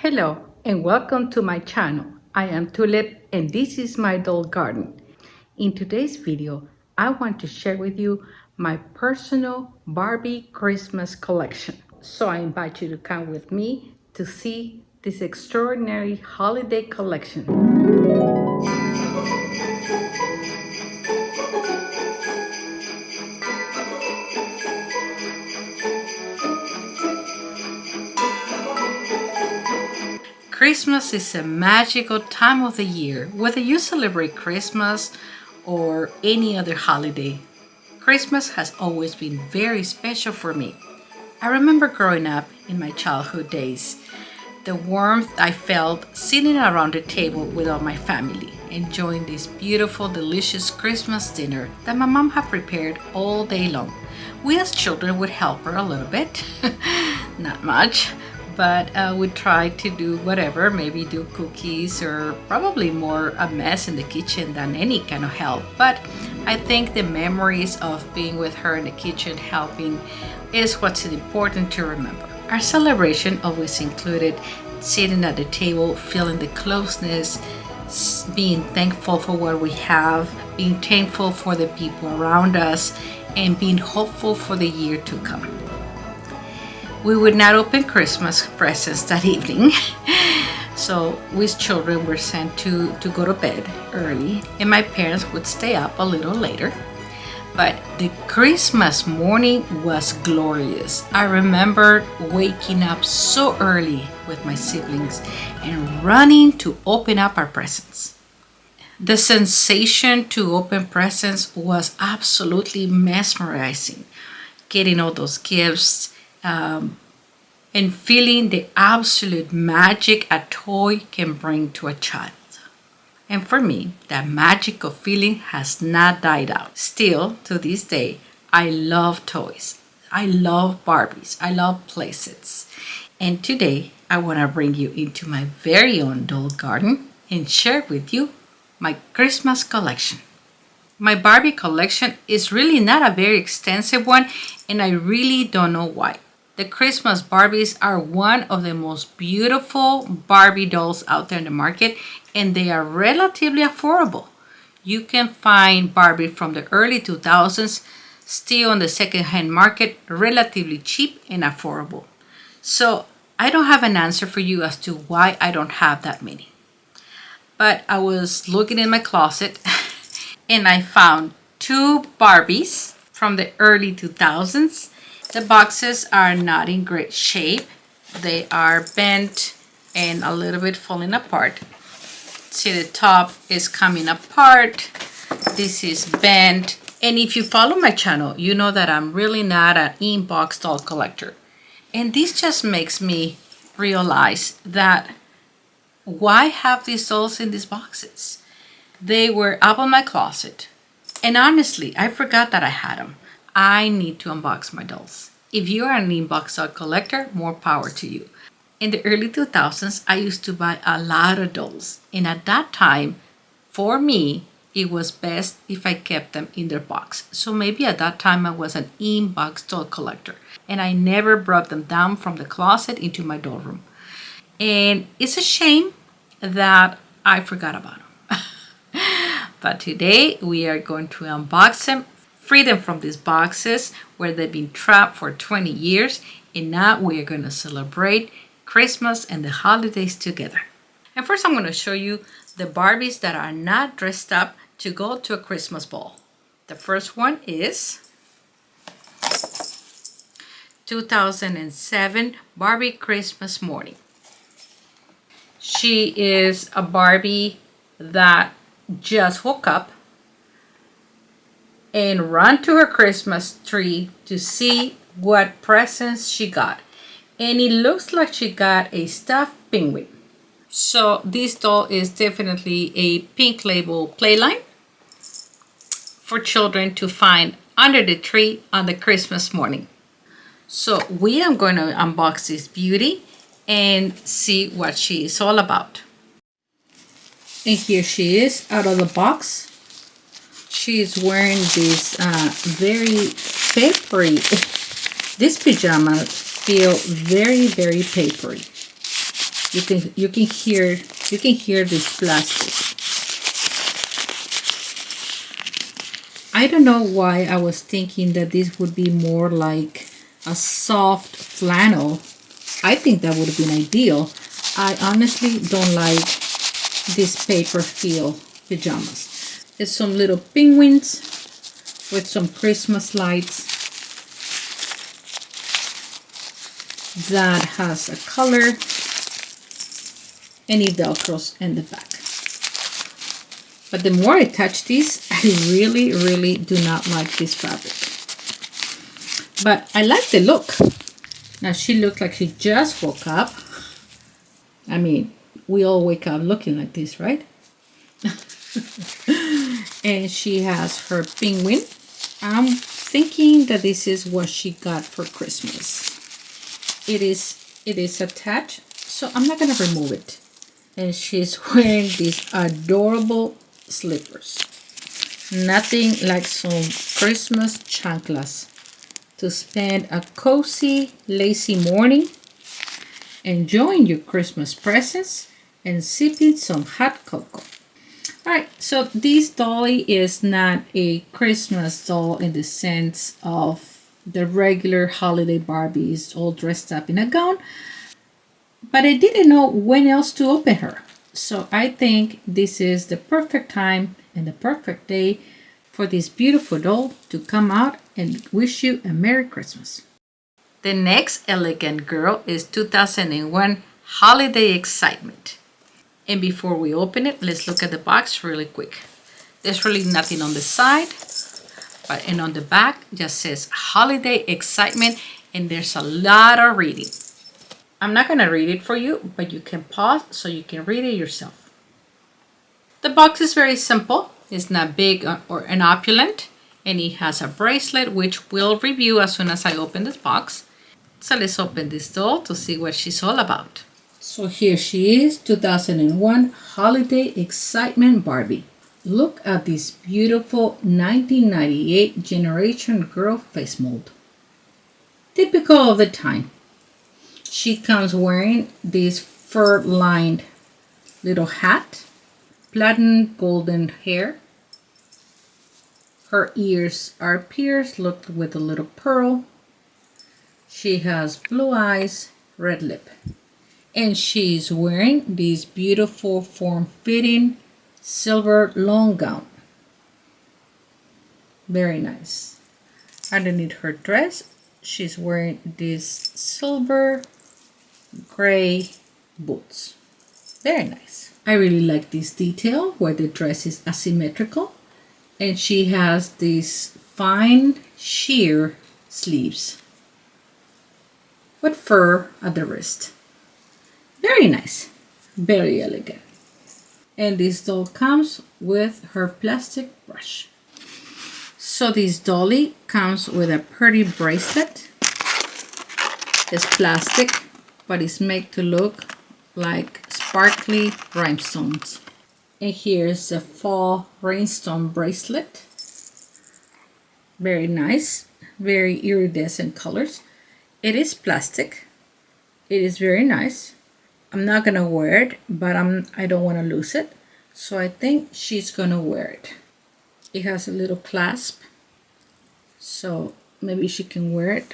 Hello and welcome to my channel. I am Tulip and this is my doll garden. In today's video, I want to share with you my personal Barbie Christmas collection. So I invite you to come with me to see this extraordinary holiday collection. Christmas is a magical time of the year, whether you celebrate Christmas or any other holiday. Christmas has always been very special for me. I remember growing up in my childhood days, the warmth I felt sitting around the table with all my family, enjoying this beautiful, delicious Christmas dinner that my mom had prepared all day long. We as children would help her a little bit, not much, but we tried to do whatever, maybe do cookies or probably more a mess in the kitchen than any kind of help. But I think the memories of being with her in the kitchen helping is what's important to remember. Our celebration always included sitting at the table, feeling the closeness, being thankful for what we have, being thankful for the people around us, and being hopeful for the year to come. We would not open Christmas presents that evening. So we as children were sent to go to bed early, and my parents would stay up a little later. But the Christmas morning was glorious. I remember waking up so early with my siblings and running to open up our presents. The sensation to open presents was absolutely mesmerizing. Getting all those gifts, and feeling the absolute magic a toy can bring to a child. And for me, that magical feeling has not died out. Still, to this day, I love toys. I love Barbies. I love playsets. And today, I want to bring you into my very own doll garden and share with you my Christmas collection. My Barbie collection is really not a very extensive one, and I really don't know why. The Christmas Barbies are one of the most beautiful Barbie dolls out there in the market, and they are relatively affordable. You can find Barbie from the early 2000s still on the secondhand market, relatively cheap and affordable. So I don't have an answer for you as to why I don't have that many. But I was looking in my closet and I found two Barbies from the early 2000s. The boxes are not in great shape. They are bent and a little bit falling apart. See, the top is coming apart. This is bent. And if you follow my channel, you know that I'm really not an in-box doll collector. And this just makes me realize that why have these dolls in these boxes? They were up in my closet. And honestly, I forgot that I had them. I need to unbox my dolls. If you are an in-box doll collector, more power to you. In the early 2000s, I used to buy a lot of dolls. And at that time, for me, it was best if I kept them in their box. So maybe at that time, I was an in-box doll collector. And I never brought them down from the closet into my doll room. And it's a shame that I forgot about them. But today, we are going to unbox them, free them from these boxes where they've been trapped for 20 years, and now we are going to celebrate Christmas and the holidays together. And first I'm going to show you the Barbies that are not dressed up to go to a Christmas ball. The first one is 2007 Barbie Christmas Morning. She is a Barbie that just woke up and ran to her Christmas tree to see what presents she got. And it looks like she got a stuffed penguin. So this doll is definitely a pink label playline for children to find under the tree on the Christmas morning. So we are going to unbox this beauty and see what she is all about. And here she is out of the box. She's wearing this very papery. These pajamas feel very, very papery. You can hear this plastic. I don't know why I was thinking that this would be more like a soft flannel. I think that would have been ideal. I honestly don't like this paper feel pajamas. It's some little penguins with some Christmas lights that has a color, any velcros in the back. But the more I touch these, I really do not like this fabric. But I like the look. Now she looks like she just woke up. I mean, we all wake up looking like this, right? And she has her penguin. I'm thinking that this is what she got for Christmas. It is attached, so I'm not gonna remove it. And she's wearing these adorable slippers. Nothing like some Christmas chanclas to spend a cozy, lazy morning enjoying your Christmas presents and sipping some hot cocoa. Alright, so this dolly is not a Christmas doll in the sense of the regular holiday Barbies all dressed up in a gown, but I didn't know when else to open her. So I think this is the perfect time and the perfect day for this beautiful doll to come out and wish you a Merry Christmas. The next elegant girl is 2001 Holiday Excitement. And before we open it, let's look at the box really quick. There's really nothing on the side, and on the back just says Holiday Excitement, and there's a lot of reading. I'm not gonna read it for you, but you can pause so you can read it yourself. The box is very simple. It's not big or an opulent, and it has a bracelet, which we'll review as soon as I open this box. So let's open this doll to see what she's all about. So here she is, 2001 Holiday Excitement Barbie. Look at this beautiful 1998 generation girl face mold. Typical of the time. She comes wearing this fur-lined little hat, platinum golden hair. Her ears are pierced, looked with a little pearl. She has blue eyes, red lip. And she's wearing this beautiful form-fitting silver long gown. Very nice. Underneath her dress, she's wearing these silver gray boots. Very nice. I really like this detail where the dress is asymmetrical. And she has these fine sheer sleeves with fur at the wrist. Very nice, very elegant. And this doll comes with her plastic brush. So this dolly comes with a pretty bracelet. It's plastic, but it's made to look like sparkly rhinestones. And here's a fall rhinestone bracelet. Very nice, very iridescent colors. It is plastic. It is very nice. I'm not gonna wear it, but I don't want to lose it, so I think she's gonna wear it. It has a little clasp, so maybe she can wear it.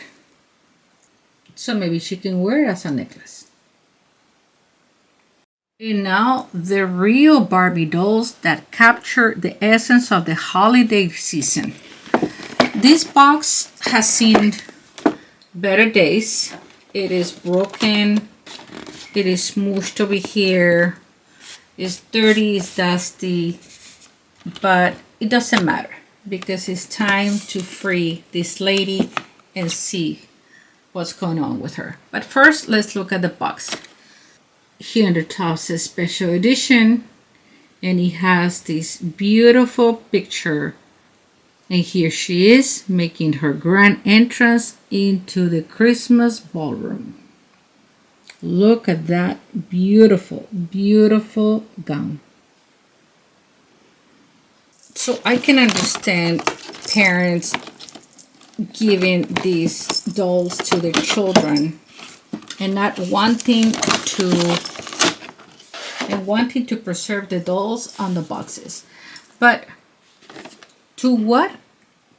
So maybe she can wear it as a necklace. And now the real Barbie dolls that capture the essence of the holiday season. This box has seen better days. It is broken. It is smooshed over here. It's dirty, it's dusty, but it doesn't matter because it's time to free this lady and see what's going on with her. But first, let's look at the box. Here on the top says special edition, and it has this beautiful picture. And here she is making her grand entrance into the Christmas ballroom. Look at that beautiful, beautiful gown. So I can understand parents giving these dolls to their children and not wanting to wanting to preserve the dolls on the boxes. But to what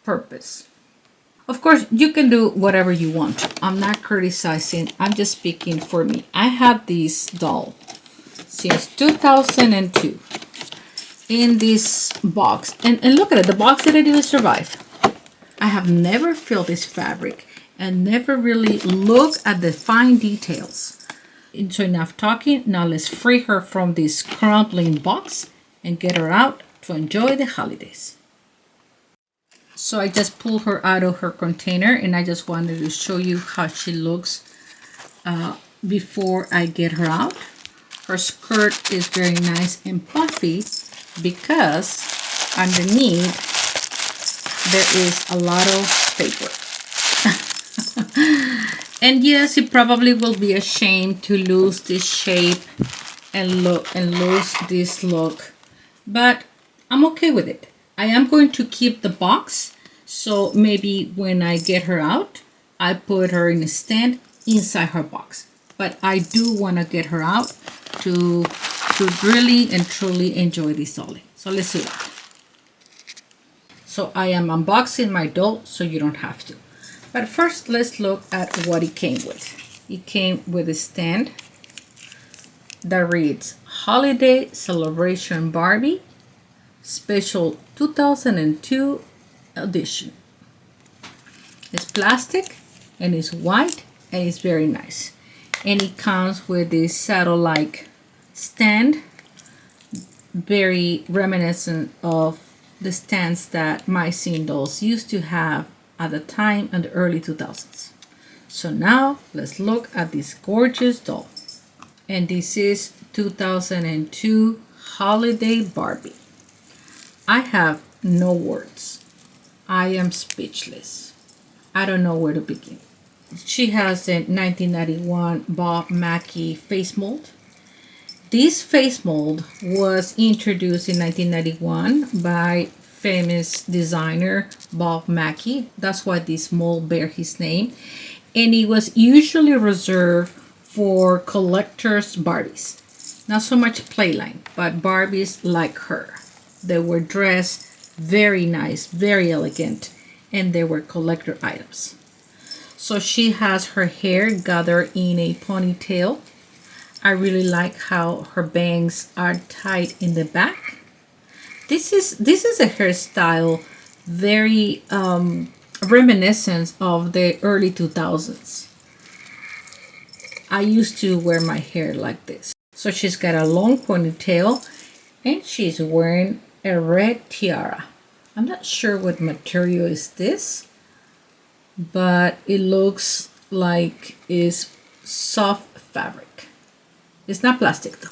purpose? Of course, you can do whatever you want. I'm not criticizing. I'm just speaking for me. I have this doll since 2002 in this box. And look at it. The box didn't even survive. I have never felt this fabric and never really looked at the fine details. And so enough talking. Now let's free her from this crumbling box and get her out to enjoy the holidays. So I just pulled her out of her container, and I just wanted to show you how she looks before I get her out. Her skirt is very nice and puffy because underneath there is a lot of paper. And yes, it probably will be a shame to lose this shape and lose this look, but I'm okay with it. I am going to keep the box, so maybe when I get her out, I put her in a stand inside her box. But I do want to get her out to really and truly enjoy this dolly. So let's do that. So I am unboxing my doll so you don't have to. But first, let's look at what it came with. It came with a stand that reads Holiday Celebration Barbie Special 2002 edition. It's plastic and it's white and it's very nice. And it comes with this saddle-like stand, very reminiscent of the stands that my scene dolls used to have at the time in the early 2000s. So now let's look at this gorgeous doll. And this is 2002 Holiday Barbie. I have no words. I am speechless. I don't know where to begin. She has a 1991 Bob Mackie face mold. This face mold was introduced in 1991 by famous designer Bob Mackie. That's why this mold bears his name. And it was usually reserved for collectors' Barbies. Not so much playline, but Barbies like her. They were dressed very nice, very elegant, and they were collector items. So she has her hair gathered in a ponytail. I really like how her bangs are tied in the back. This is a hairstyle very reminiscent of the early 2000s. I used to wear my hair like this. So she's got a long ponytail and she's wearing a red tiara. I'm not sure what material is this, but it looks like it's soft fabric. It's not plastic though.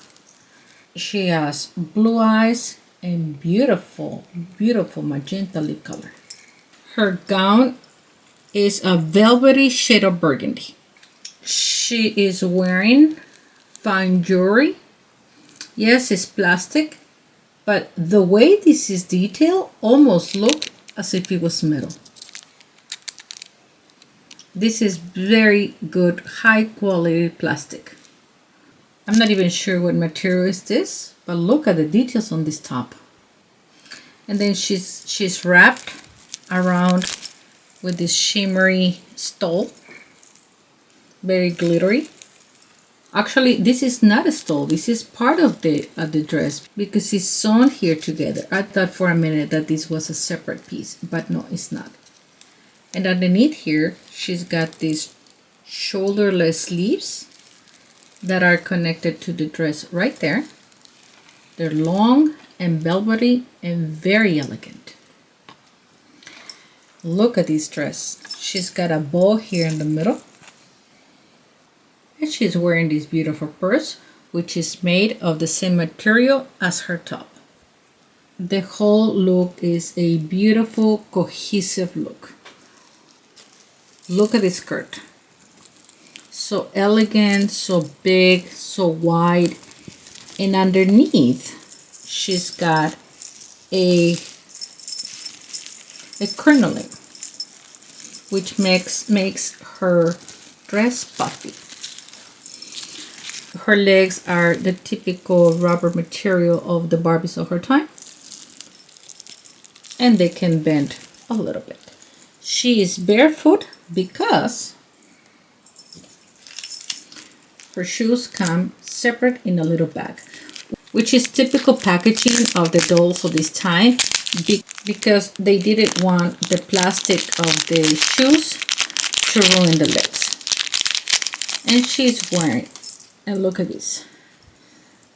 She has blue eyes and beautiful, beautiful magenta lip color. Her gown is a velvety shade of burgundy. She is wearing fine jewelry. Yes, it's plastic, but the way this is detailed almost looks as if it was metal. This is very good, high quality plastic. I'm not even sure what material is this, but look at the details on this top. And then she's wrapped around with this shimmery stole, very glittery. Actually, this is not a stole. This is part of the dress because it's sewn here together. I thought for a minute that this was a separate piece, but no, it's not. And underneath here, she's got these shoulderless sleeves that are connected to the dress right there. They're long and velvety and very elegant. Look at this dress. She's got a bow here in the middle. And she's wearing this beautiful purse, which is made of the same material as her top. The whole look is a beautiful, cohesive look. Look at this skirt. So elegant, so big, so wide. And underneath, she's got a crinoline, which makes her dress puffy. Her legs are the typical rubber material of the Barbies of her time. And they can bend a little bit. She is barefoot because her shoes come separate in a little bag, which is typical packaging of the dolls of this time because they didn't want the plastic of the shoes to ruin the legs. And she's wearing, and look at this.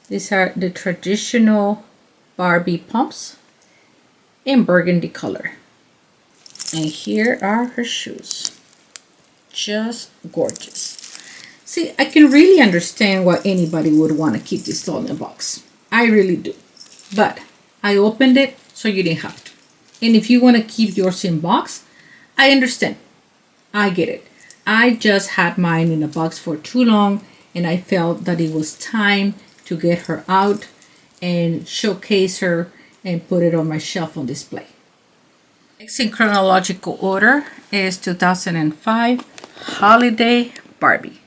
These are the traditional Barbie pumps in burgundy color. And here are her shoes. Just gorgeous. See, I can really understand why anybody would want to keep this doll in a box. I really do. But I opened it so you didn't have to. And if you want to keep yours in box, I understand. I get it. I just had mine in a box for too long, and I felt that it was time to get her out and showcase her and put it on my shelf on display. Next in chronological order is 2005 Holiday Barbie.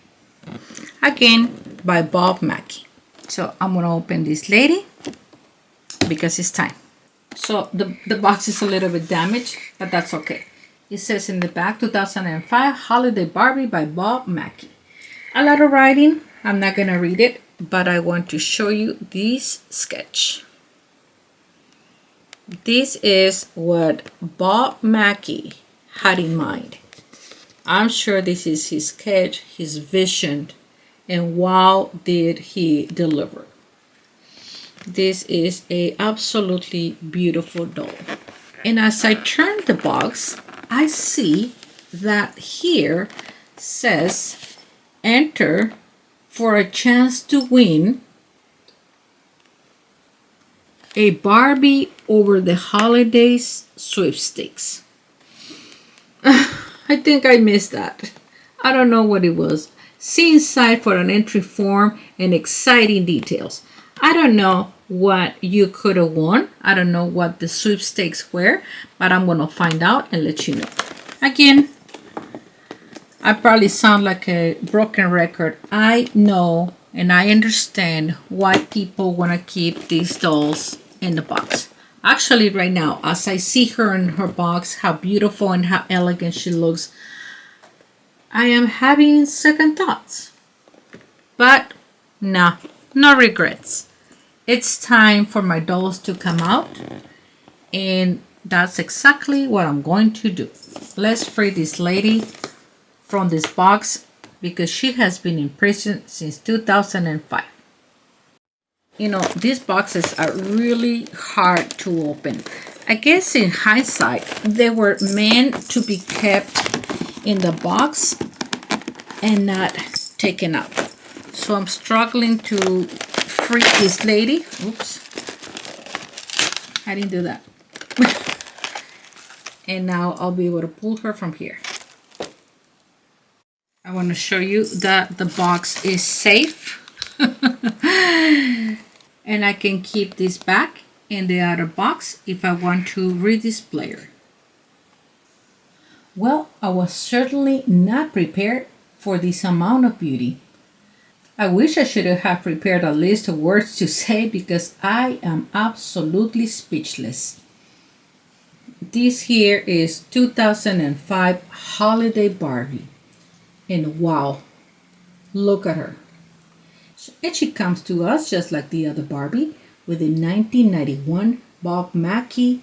Again, by Bob Mackie. So I'm going to open this lady because it's time. So the box is a little bit damaged, but that's okay. It says in the back, 2005 Holiday Barbie by Bob Mackie. A lot of writing. I'm not going to read it, but I want to show you this sketch. This is what Bob Mackie had in mind. I'm sure this is his sketch, his vision, and wow, did he deliver. This is a absolutely beautiful doll. And as I turn the box, I see that here says enter for a chance to win a Barbie over the holidays sweepstakes. I think I missed that. I don't know what it was. See inside for an entry form and exciting details. I don't know what you could have won. I don't know what the sweepstakes were, but I'm going to find out and let you know. Again, I probably sound like a broken record. I know and I understand why people want to keep these dolls in the box. Actually, right now, as I see her in her box, how beautiful and how elegant she looks, I am having second thoughts. But no regrets. It's time for my dolls to come out, and that's exactly what I'm going to do. Let's free this lady from this box because she has been in prison since 2005. You know, these boxes are really hard to open. I guess in hindsight, they were meant to be kept in the box and not taken out. So I'm struggling to free this lady. Oops. I didn't do that. And now I'll be able to pull her from here. I want to show you that the box is safe. And I can keep this back in the other box if I want to redisplay her. Well, I was certainly not prepared for this amount of beauty. I wish I should have prepared a list of words to say because I am absolutely speechless. This here is 2005 Holiday Barbie. And wow, look at her. And she comes to us just like the other Barbie with a 1991 Bob Mackie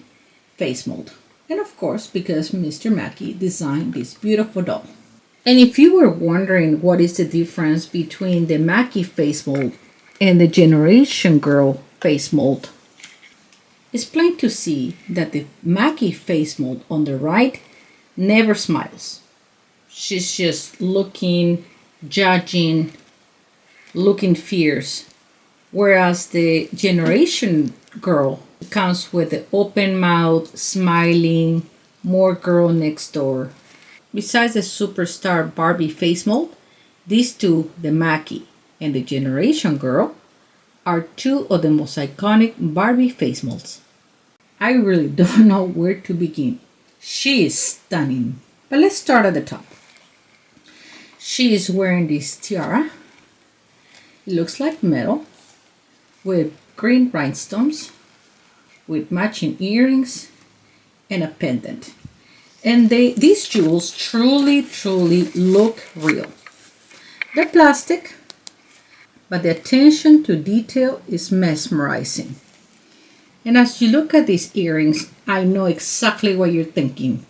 face mold. And of course, because Mr. Mackie designed this beautiful doll. And if you were wondering what is the difference between the Mackie face mold and the Generation Girl face mold, it's plain to see that the Mackie face mold on the right never smiles. She's just looking, judging, looking fierce. Whereas the Generation Girl comes with the open mouth, smiling, more girl next door. Besides the superstar Barbie face mold, these two, the Mackie and the Generation Girl, are two of the most iconic Barbie face molds. I really don't know where to begin. She is stunning. But let's start at the top. She is wearing this tiara. It looks like metal with green rhinestones, with matching earrings and a pendant. And these jewels truly look real. They're plastic, but the attention to detail is mesmerizing. And as you look at these earrings, I know exactly what you're thinking.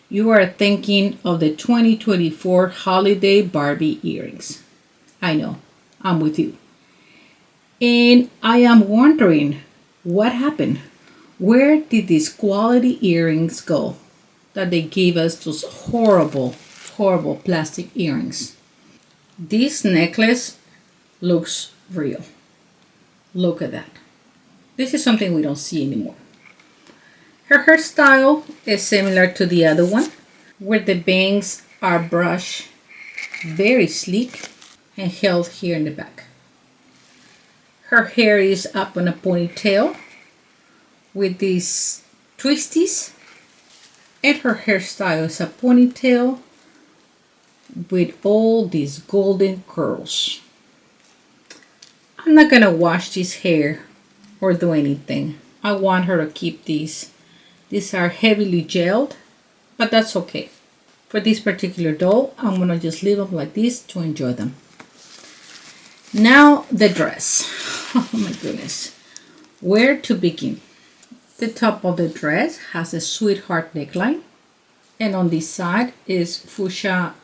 You are thinking of the 2024 holiday Barbie earrings. I know, I'm with you. And I am wondering what happened. Where did these quality earrings go that they gave us those horrible plastic earrings? This necklace looks real. Look at that. This is something we don't see anymore. Her hairstyle is similar to the other one, where the bangs are brushed very sleek and held here in the back. Her hair is up on a ponytail with these twisties, and her hairstyle is a ponytail with all these golden curls. I'm not gonna wash this hair or do anything. I want her to keep these. These are heavily gelled, but that's okay. For this particular doll, I'm gonna just leave them like this to enjoy them. Now the dress. Oh my goodness. Where to begin? The top of the dress has a sweetheart neckline, and on this side is fuchsia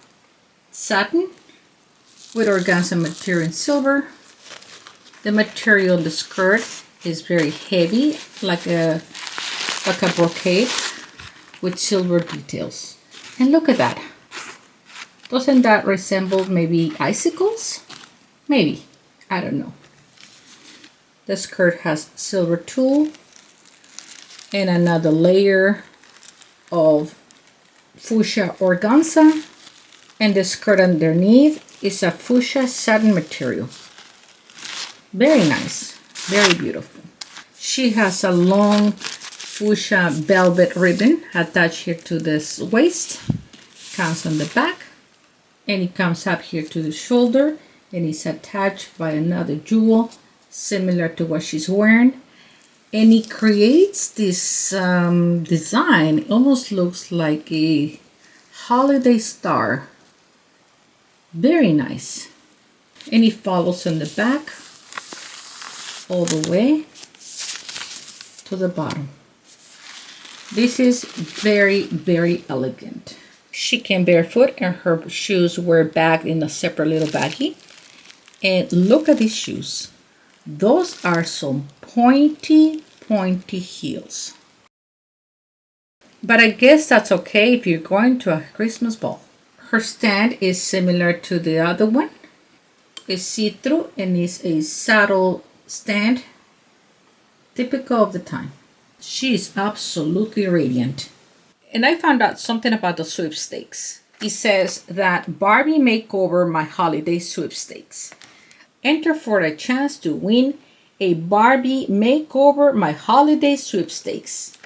satin with organza material in silver. The material on the skirt is very heavy, like a brocade with silver details. And look at that. Doesn't that resemble maybe icicles? Maybe. I don't know. The skirt has silver tulle and another layer of fuchsia organza, and the skirt underneath is a fuchsia satin material. Very nice, very beautiful. She has a long fuchsia velvet ribbon attached here to this waist. Comes on the back, and it comes up here to the shoulder, and it's attached by another jewel similar to what she's wearing. And it creates this design. It almost looks like a holiday star. Very nice. And it follows on the back all the way to the bottom. This is very elegant. She came barefoot and her shoes were bagged in a separate little baggie. And look at these shoes. Those are some pointy heels. But I guess that's okay if you're going to a Christmas ball. Her stand is similar to the other one. It's see-through and is a saddle stand, typical of the time. She is absolutely radiant. And I found out something about the sweepstakes. It says that Barbie Makeover My Holiday Sweepstakes. Enter for a chance to win a Barbie Makeover My Holiday Sweepstakes.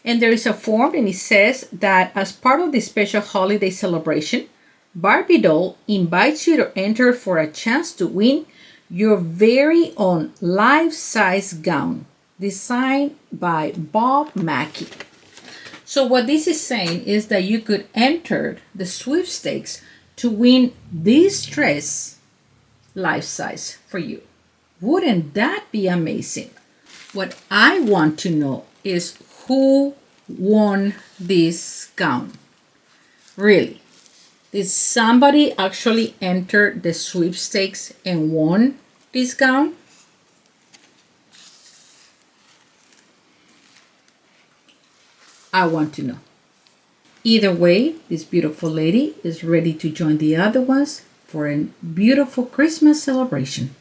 And there is a form, and it says that as part of the special holiday celebration, Barbie doll invites you to enter for a chance to win your very own life-size gown designed by Bob Mackie. So what this is saying is that you could enter the sweepstakes to win this dress life-size for you. Wouldn't that be amazing? What I want to know is who won this gown. Really? Did somebody actually enter the sweepstakes and won this gown? I want to know. Either way, this beautiful lady is ready to join the other ones for a beautiful Christmas celebration.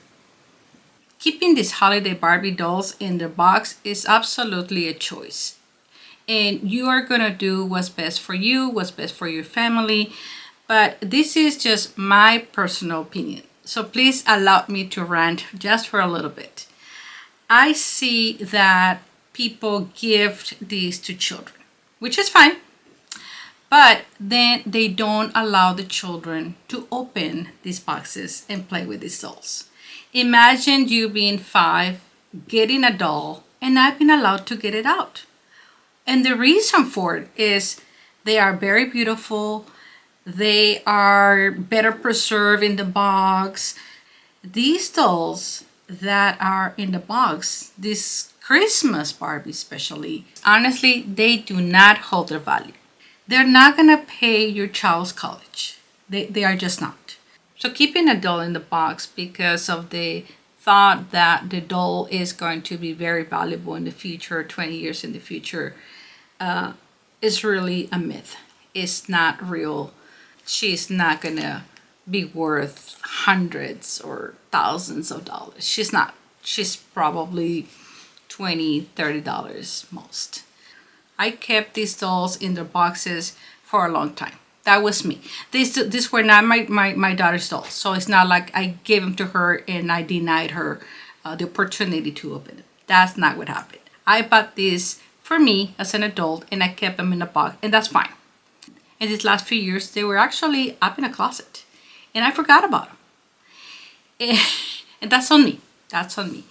Keeping these holiday Barbie dolls in the box is absolutely a choice. And you are going to do what's best for you, what's best for your family. But this is just my personal opinion. So please allow me to rant just for a little bit. I see that people gift these to children, which is fine. But then they don't allow the children to open these boxes and play with these dolls. Imagine you being 5, getting a doll, and not being allowed to get it out. And the reason for it is they are very beautiful. They are better preserved in the box. These dolls that are in the box, this Christmas Barbie especially, honestly, they do not hold their value. They're not gonna pay your child's college. They are just not. So keeping a doll in the box because of the thought that the doll is going to be very valuable in the future, 20 years in the future, is really a myth. It's not real. She's not gonna be worth hundreds or thousands of dollars. She's not. She's probably $20, $30 most. I kept these dolls in their boxes for a long time. That was me. These were not my daughter's dolls. So it's not like I gave them to her and I denied her the opportunity to open them. That's not what happened. I bought these for me as an adult and I kept them in a box, and that's fine. In these last few years, they were actually up in a closet and I forgot about them. And that's on me. That's on me.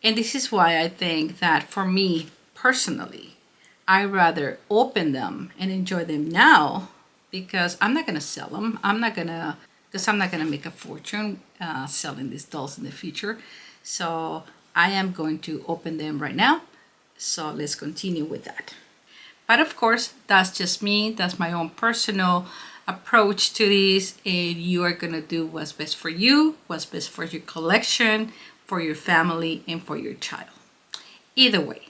And this is why I think that for me personally, I rather open them and enjoy them now because I'm not gonna sell them. I'm not gonna make a fortune selling these dolls in the future. So I am going to open them right now. So let's continue with that. But of course, that's just me. That's my own personal approach to this. And you are gonna do what's best for you, what's best for your collection, for your family, and for your child. Either way.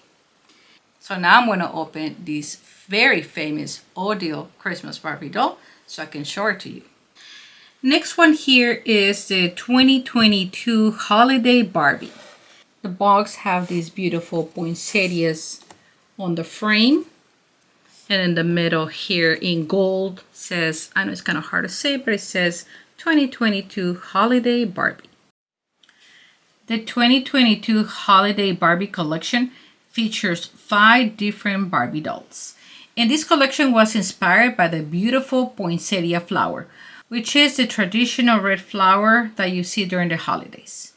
So now I'm gonna open this very famous Odile Christmas Barbie doll so I can show it to you. Next one here is the 2022 Holiday Barbie. The box have these beautiful poinsettias on the frame. And in the middle here in gold says, I know it's kind of hard to say, but it says 2022 Holiday Barbie. The 2022 Holiday Barbie collection features 5 different Barbie dolls. And this collection was inspired by the beautiful poinsettia flower, which is the traditional red flower that you see during the holidays.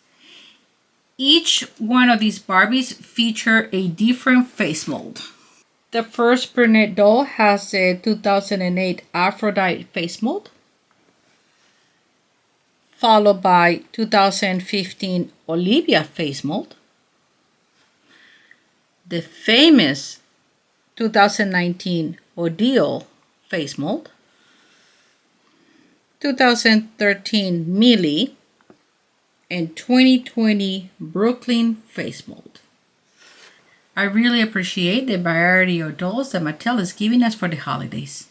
Each one of these Barbies feature a different face mold. The first brunette doll has a 2008 Aphrodite face mold, followed by 2015 Olivia face mold, the famous 2019 Odile face mold, 2013 Millie, and 2020 Brooklyn face mold. I really appreciate the variety of dolls that Mattel is giving us for the holidays.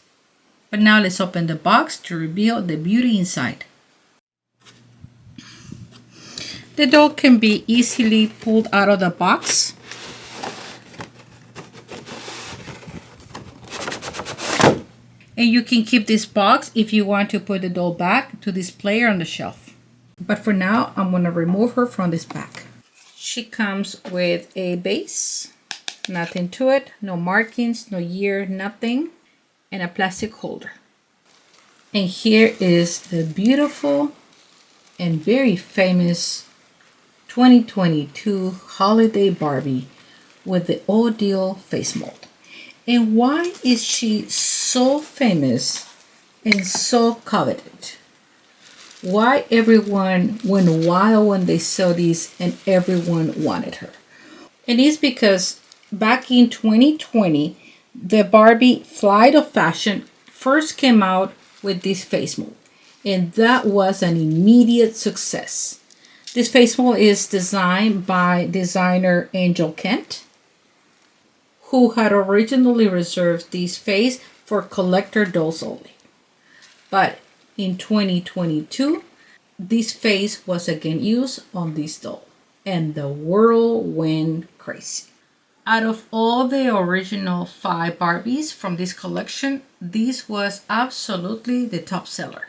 But now let's open the box to reveal the beauty inside. The doll can be easily pulled out of the box. And you can keep this box if you want to put the doll back to display her on the shelf. But for now, I'm going to remove her from this pack. She comes with a base, nothing to it, no markings, no year, nothing, and a plastic holder. And here is the beautiful and very famous 2022 Holiday Barbie with the Odile face mold. And why is she so famous and so coveted? Why everyone went wild when they saw this and everyone wanted her? And it's because back in 2020, the Barbie Flight of Fashion first came out with this face mold, and that was an immediate success. This face mold is designed by designer Angel Kent, who had originally reserved this face for collector dolls only. But in 2022, this face was again used on this doll, and the world went crazy. Out of all the original 5 Barbies from this collection, this was absolutely the top seller.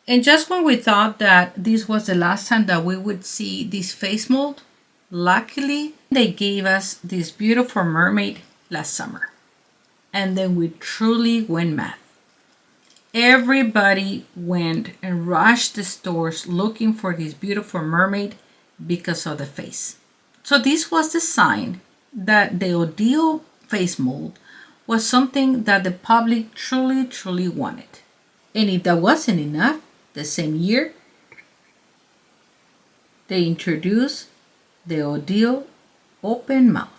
And just when we thought that this was the last time that we would see this face mold, luckily they gave us this beautiful mermaid last summer. And then we truly went mad. Everybody went and rushed the stores looking for this beautiful mermaid because of the face. So this was the sign that the Odile face mold was something that the public truly wanted. And if that wasn't enough, the same year, they introduced the Odile open mouth.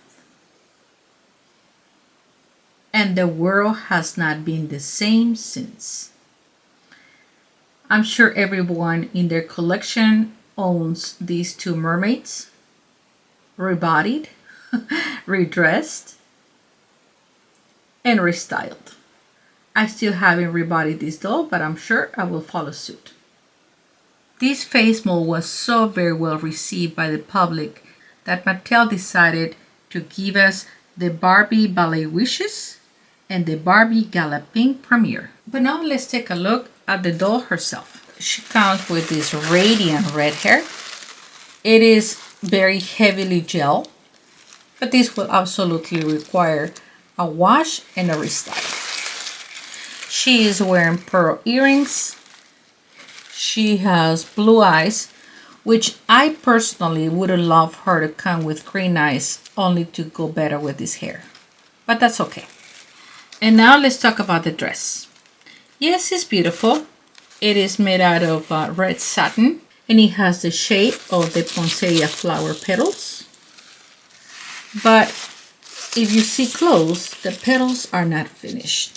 And the world has not been the same since. I'm sure everyone in their collection owns these two mermaids, rebodied, redressed, and restyled. I still haven't rebodied this doll, but I'm sure I will follow suit. This face mold was so very well received by the public that Mattel decided to give us the Barbie Ballet Wishes and the Barbie Gala Pink premiere. But now let's take a look at the doll herself. She comes with this radiant red hair. It is very heavily gel, but this will absolutely require a wash and a restyle. She is wearing pearl earrings. She has blue eyes, which I personally would have loved her to come with green eyes, only to go better with this hair. But that's okay. And now let's talk about the dress. Yes, it's beautiful. It is made out of red satin, and it has the shape of the poinsettia flower petals. But if you see close, the petals are not finished.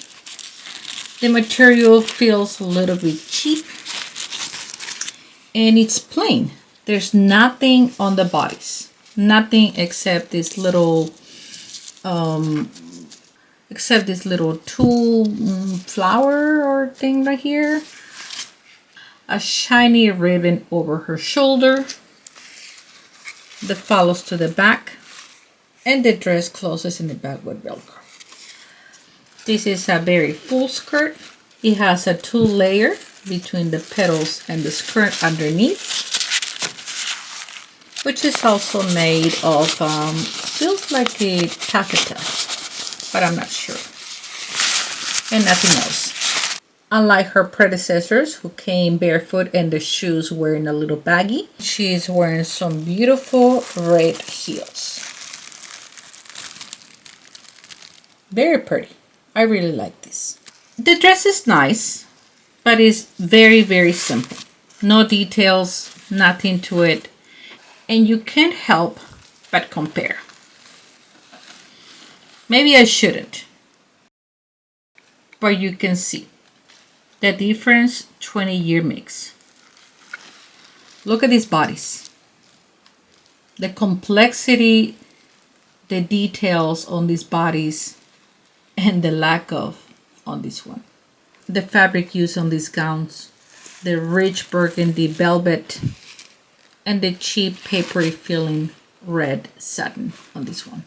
The material feels a little bit cheap, and it's plain. There's nothing on the bodies, nothing except this little tulle flower or thing right here. A shiny ribbon over her shoulder that follows to the back, and the dress closes in the back with Velcro. This is a very full skirt. It has a tulle layer between the petals and the skirt underneath, which is also made of, feels like a taffeta, but I'm not sure. And nothing else. Unlike her predecessors who came barefoot and the shoes wearing a little baggy, she is wearing some beautiful red heels. Very pretty. I really like this. The dress is nice, but it's very simple. No details, nothing to it. And you can't help but compare. Maybe I shouldn't. But you can see the difference 20-year makes. Look at these bodies. The complexity, the details on these bodies, and the lack of on this one. The fabric used on these gowns, the rich burgundy velvet, and the cheap papery feeling red satin on this one.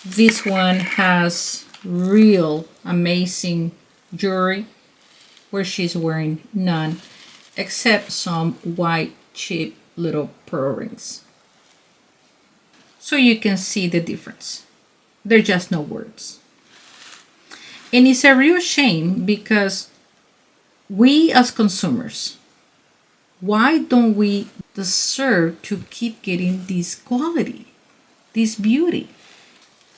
This one has real amazing jewelry where she's wearing none except some white cheap little pearl rings. So you can see the difference. There's just no words. And it's a real shame because we as consumers, why don't we deserve to keep getting this quality, this beauty?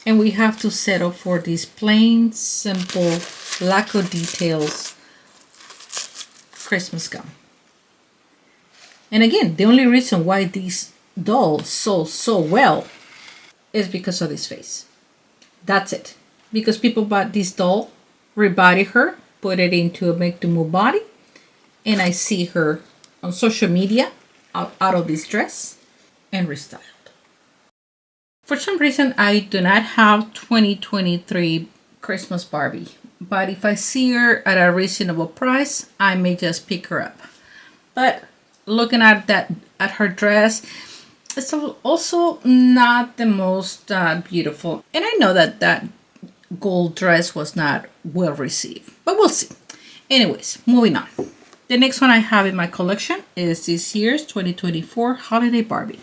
And we have to settle for this plain, simple, lack of details Christmas gown. And again, the only reason why these dolls sold so well is because of this face. That's it. Because people bought this doll, rebodied her, put it into a make to move body, and I see her on social media out of this dress and restyled. For some reason, I do not have 2023 Christmas Barbie, but if I see her at a reasonable price, I may just pick her up. But looking at her dress, it's also not the most beautiful. And I know that gold dress was not well received, but we'll see. Anyways, moving on. The next one I have in my collection is this year's 2024 Holiday Barbie.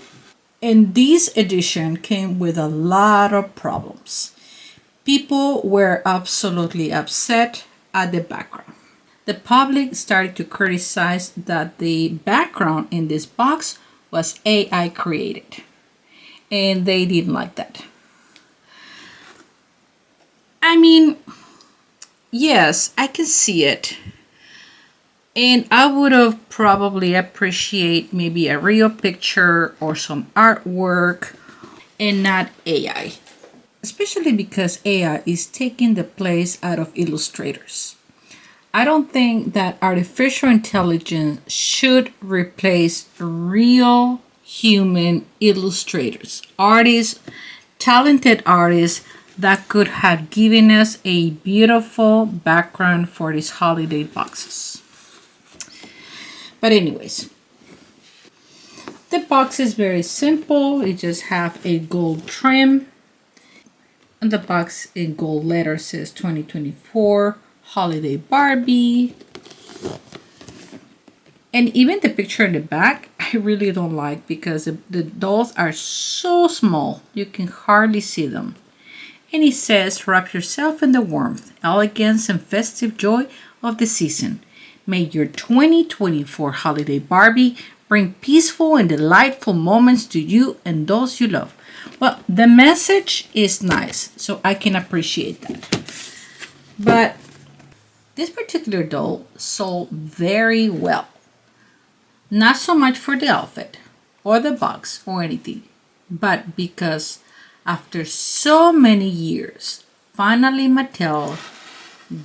And this edition came with a lot of problems. People were absolutely upset at the background. The public started to criticize that the background in this box was AI created, and they didn't like that. I mean, yes, I can see it. And I would have probably appreciate maybe a real picture or some artwork and not AI. Especially because AI is taking the place out of illustrators. I don't think that artificial intelligence should replace real human illustrators, artists, talented artists that could have given us a beautiful background for these holiday boxes. But anyways, the box is very simple. It just have a gold trim. On the box in gold letters says 2024 Holiday Barbie. And even the picture in the back, I really don't like because the dolls are so small, you can hardly see them. And it says, wrap yourself in the warmth, elegance, and festive joy of the season. May your 2024 Holiday Barbie bring peaceful and delightful moments to you and those you love. Well, the message is nice, so I can appreciate that. But this particular doll sold very well. Not so much for the outfit or the box or anything, but because after so many years, finally Mattel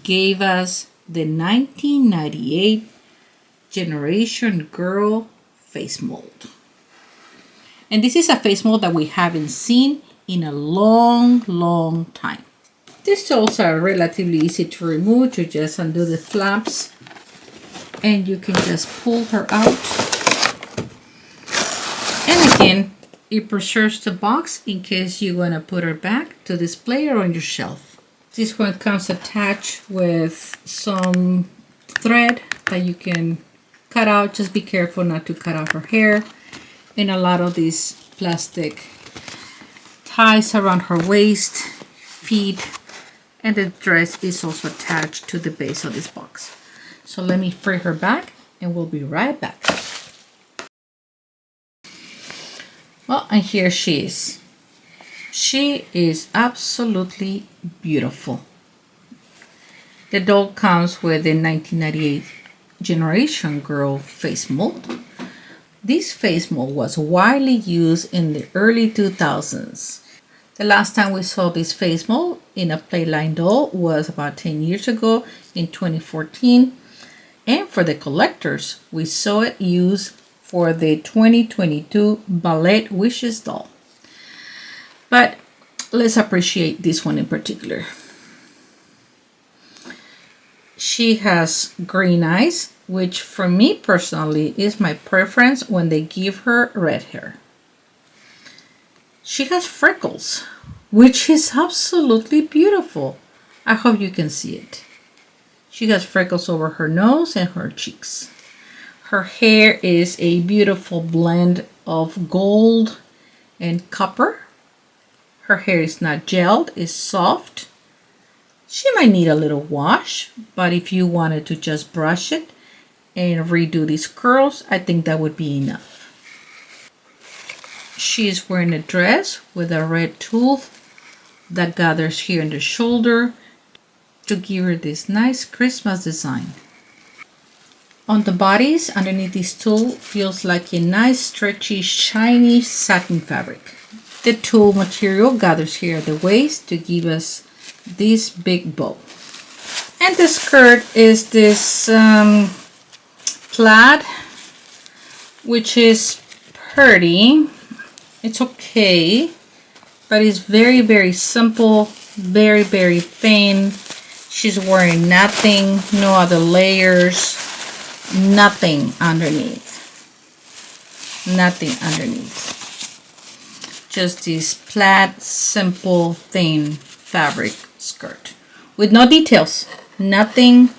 gave us the 1998 Generation Girl face mold. And this is a face mold that we haven't seen in a long time. These dolls are relatively easy to remove. You just undo the flaps and you can just pull her out. And again, it preserves the box in case you want to put her back to display her on your shelf. This one comes attached with some thread that you can cut out. Just be careful not to cut off her hair. And a lot of these plastic ties around her waist, feet, and the dress is also attached to the base of this box. So let me free her back and we'll be right back. Well, and here she is. She is absolutely beautiful. The doll comes with the 1998 Generation Girl face mold. This face mold was widely used in the early 2000s. The last time we saw this face mold in a Playline doll was about 10 years ago in 2014. And for the collectors, we saw it used for the 2022 Ballet Wishes doll. But let's appreciate this one in particular. She has green eyes, which for me personally is my preference when they give her red hair. She has freckles, which is absolutely beautiful. I hope you can see it. She has freckles over her nose and her cheeks. Her hair is a beautiful blend of gold and copper. Her hair is not gelled, it's soft. She might need a little wash, but if you wanted to just brush it and redo these curls, I think that would be enough. She is wearing a dress with a red tulle that gathers here in the shoulder to give her this nice Christmas design. On the bodies, underneath this tulle, feels like a nice, stretchy, shiny satin fabric. The tulle material gathers here at the waist to give us this big bow. And the skirt is this plaid, which is pretty. It's okay, but it's very simple, very thin. She's wearing nothing, no other layers, nothing underneath. Nothing underneath. Just this plaid, simple, thin fabric skirt with no details. Nothing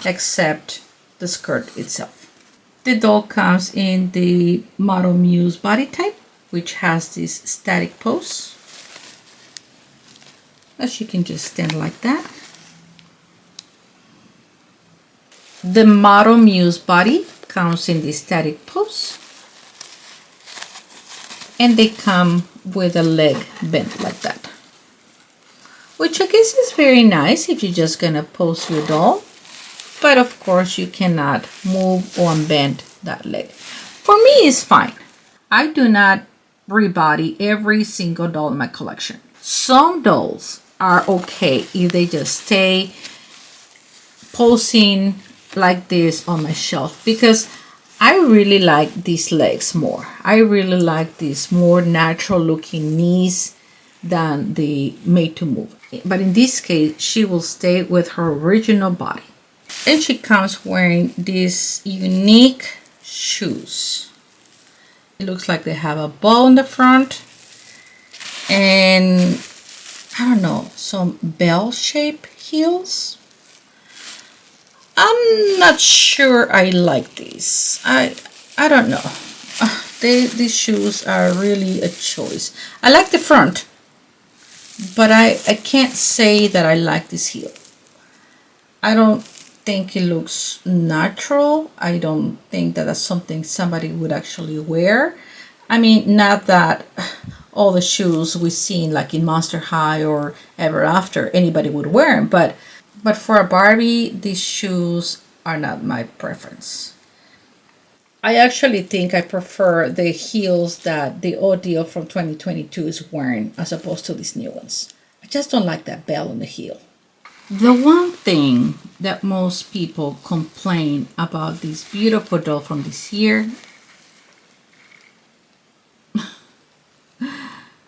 except the skirt itself. The doll comes in the Model Muse body type, which has this static pose. She can just stand like that. The Model Muse body comes in the static pose. And they come with a leg bent like that. Which I guess is very nice if you're just gonna pose your doll. But of course you cannot move or unbend that leg. For me, it's fine. I do not rebody every single doll in my collection. Some dolls are okay if they just stay posing like this on my shelf, because I really like these legs more. I really like these more natural looking knees than the made to move. But in this case, she will stay with her original body. And she comes wearing these unique shoes. It looks like they have a bow in the front and I don't know, some bell-shaped heels. I'm not sure I like these. I don't know. These shoes are really a choice. I like the front, but I can't say that I like this heel. I don't think it looks natural. I don't think that that's something somebody would actually wear. I mean, not that all the shoes we've seen like in Monster High or Ever After anybody would wear them, but for a Barbie, these shoes are not my preference. I actually think I prefer the heels that the Odile from 2022 is wearing as opposed to these new ones. I just don't like that bell on the heel. The one thing that most people complain about this beautiful doll from this year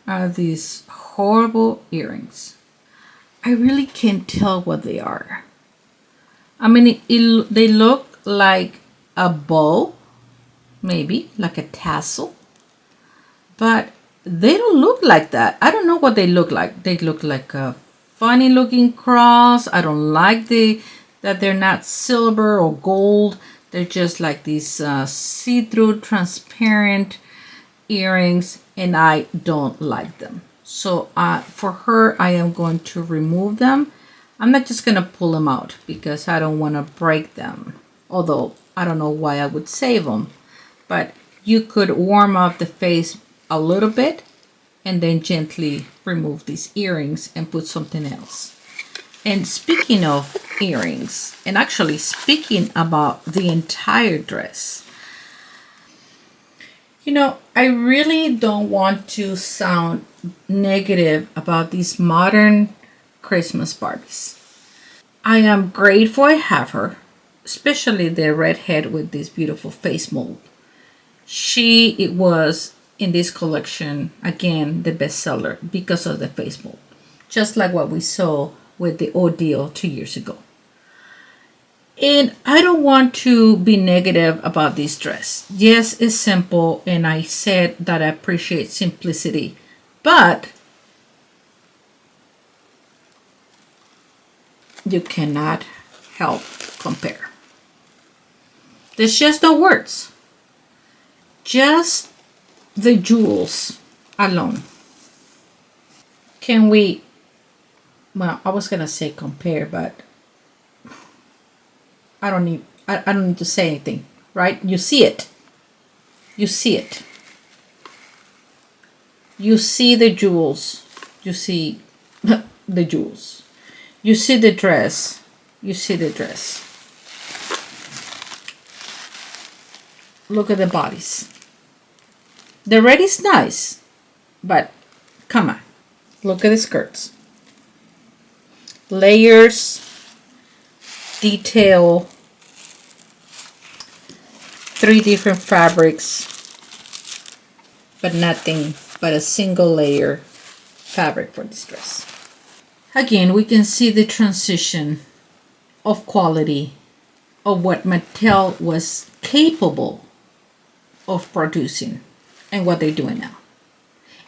are these horrible earrings. I really can't tell what they are. I mean, they look like a bow, maybe like a tassel, but they don't look like that. I don't know what they look like. They look like a funny looking cross. I don't like that they're not silver or gold. They're just like these see-through transparent earrings, and I don't like them. So for her, I am going to remove them. I'm not just going to pull them out because I don't want to break them. Although I don't know why I would save them. But you could warm up the face a little bit and then gently remove these earrings and put something else. And speaking of earrings, and actually speaking about the entire dress, you know, I really don't want to sound negative about these modern Christmas Barbies. I am grateful I have her, especially the redhead with this beautiful face mold. It was in this collection, again, the bestseller because of the face mold, just like what we saw with the Odile 2 years ago. And I don't want to be negative about this dress. Yes, it's simple, and I said that I appreciate simplicity, but you cannot help compare. There's just no words. Just the jewels alone. Can we, well, I was gonna say compare, but I don't need to say anything, right? You see it. You see it. You see the jewels. You see the jewels. You see the dress. You see the dress. Look at the bodies. The red is nice, but come on. Look at the skirts. Layers, detail, 3 different fabrics, but nothing but a single layer fabric for this dress. Again, we can see the transition of quality of what Mattel was capable of producing and what they're doing now.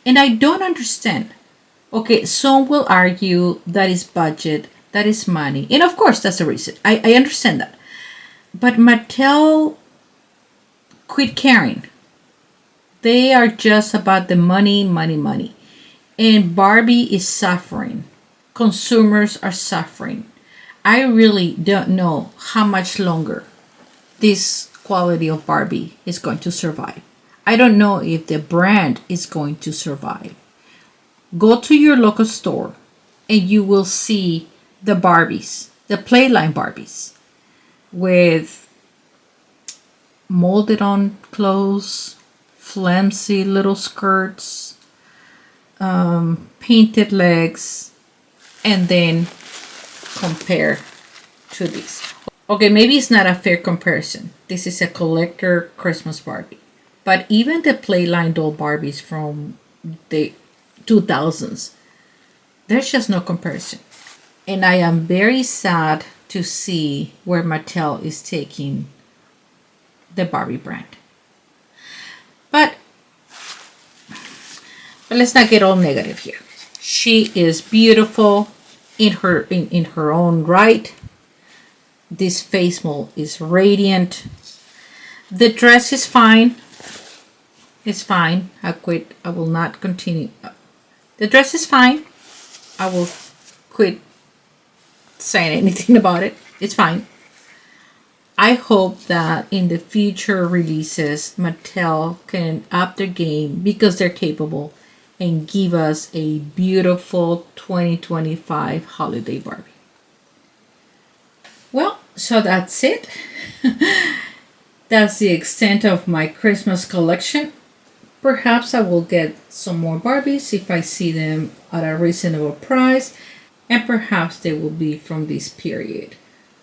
And I don't understand. Okay, some will argue that is budget, that is money. And of course, that's the reason. I understand that. But Mattel quit caring. They are just about the money, money, money. And Barbie is suffering consumers are suffering. I really don't know how much longer this quality of Barbie is going to survive. I don't know if the brand is going to survive. Go to your local store and you will see the Barbies, the Playline Barbies, with molded on clothes, flimsy little skirts, painted legs, and then compare to this. Okay, maybe it's not a fair comparison. This is a collector Christmas Barbie. But even the Playline doll Barbies from the 2000s, there's just no comparison. And I am very sad to see where Mattel is taking the Barbie brand. But let's not get all negative here. She is beautiful in her own right. This face mold is radiant. The dress is fine. It's fine. I quit. I will not continue. The dress is fine. I will quit saying anything about it. It's fine. I hope that in the future releases, Mattel can up their game because they're capable and give us a beautiful 2025 holiday Barbie. Well, so that's it. That's the extent of my Christmas collection. Perhaps I will get some more Barbies if I see them at a reasonable price, and perhaps they will be from this period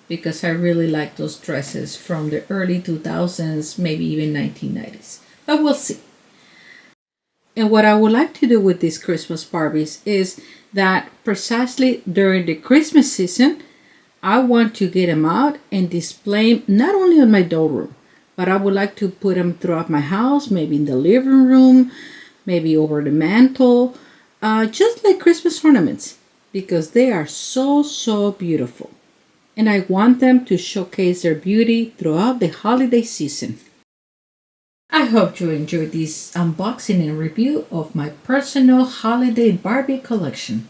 because I really like those dresses from the early 2000s, maybe even 1990s. But we'll see. And what I would like to do with these Christmas Barbies is that precisely during the Christmas season, I want to get them out and display them not only in my doll room, but I would like to put them throughout my house, maybe in the living room, maybe over the mantle, just like Christmas ornaments, because they are so, so beautiful. And I want them to showcase their beauty throughout the holiday season. I hope you enjoyed this unboxing and review of my personal holiday Barbie collection.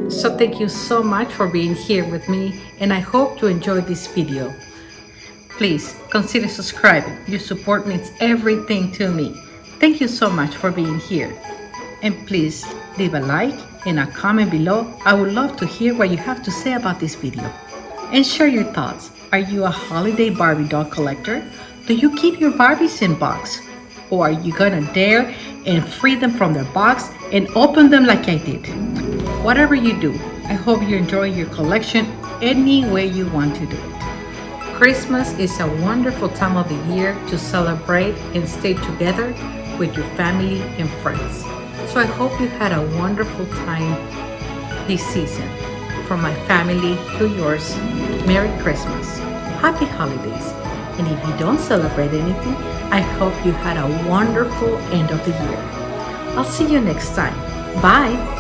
So thank you so much for being here with me, and I hope you enjoyed this video. Please consider subscribing. Your support means everything to me. Thank you so much for being here. And please leave a like and a comment below. I would love to hear what you have to say about this video. And share your thoughts. Are you a holiday Barbie doll collector? Do you keep your Barbies in box? Or are you gonna dare and free them from their box and open them like I did? Whatever you do, I hope you enjoy your collection any way you want to do it. Christmas is a wonderful time of the year to celebrate and stay together with your family and friends. So I hope you had a wonderful time this season. From my family to yours, Merry Christmas, Happy Holidays. And if you don't celebrate anything, I hope you had a wonderful end of the year. I'll see you next time. Bye.